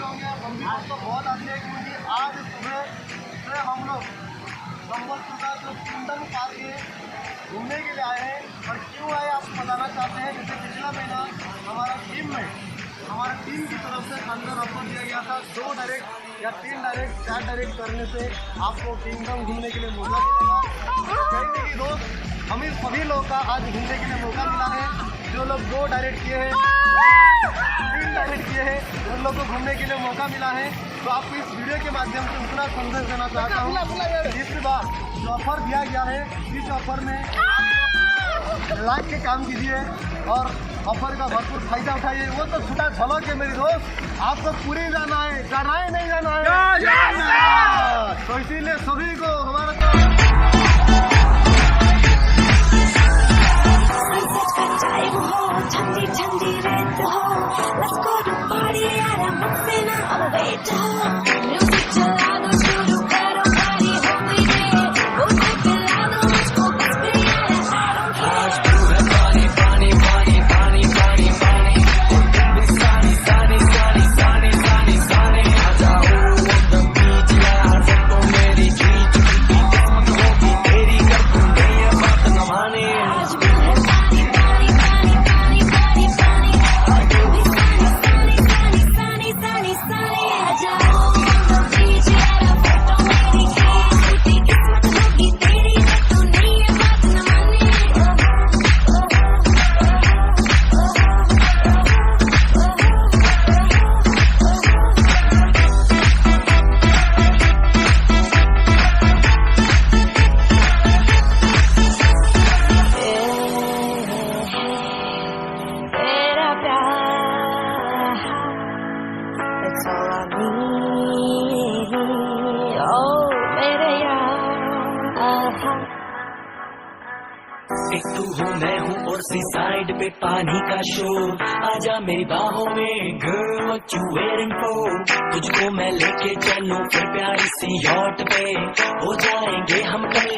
होंगे, हम भी तो बहुत आते हैं क्योंकि आज सुबह से हम लोग संबलपुर का जो चिल्ड्रन पार्क है घूमने के लिए आए हैं। और क्यों आए आपको बताना चाहते हैं। जैसे पिछला महीना हमारा टीम की तरफ से अंदर ऑफर दिया गया था 2 डायरेक्ट या 3 डायरेक्ट 4 डायरेक्ट करने से आपको किंगडम घूमने के लिए मौका मिलेगा। कहीं कि दोस्त हम इस सभी लोग का आज घूमने के लिए मौका मिला है। जो लोग 2 डायरेक्ट किए हैं 3 डायरेक्ट किए हैं उन लोग को घूमने के लिए मौका मिला है। तो आपको इस वीडियो के माध्यम से उतना संदेश देना चाहता हूँ। इस बार जो ऑफर दिया गया है इस ऑफर में लाइक के काम कीजिए और ऑफर का भरपूर फायदा उठाइए। वो तो छुटा झलक है मेरी दोस्त, आपको पूरी जाना है नहीं जाना है। तो इसीलिए सभी को हमारा ठंडी ठंडी रात हो, let's go to party यार मस्तीना अब वेट हो, म्यूजिक चला दो शुरू करो पार्टी हो गई रे, वो पिला दो मुझको बस भी यार आज तू है पानी पानी पानी पानी पानी पानी और तुम भी सानी सानी सानी सानी सानी सानी आ जाओ एकदम बीच यार फोटो मेरी खींच की किस्मत होगी तेरी कर दूंगे ये बात न माने आज भी है पानी पानी पानी पानी पानी पानी और तुम भी सानी सानी सानी सानी सानी आ जाओ एकदम बीच यार फोटो मेरी खींच की किस्मत होगी तेरी कर दूंगे ये बात न माने तेरा प्यार It's all I need Oh मेरे यार एक तू हो मैं हूँ और सी साइड पे पानी का शोर आजा मेरी बाहों में girl what you waiting for तुझको मैं लेके चलूं फिर प्यारी सी यॉट पे हो जाएंगे हम कल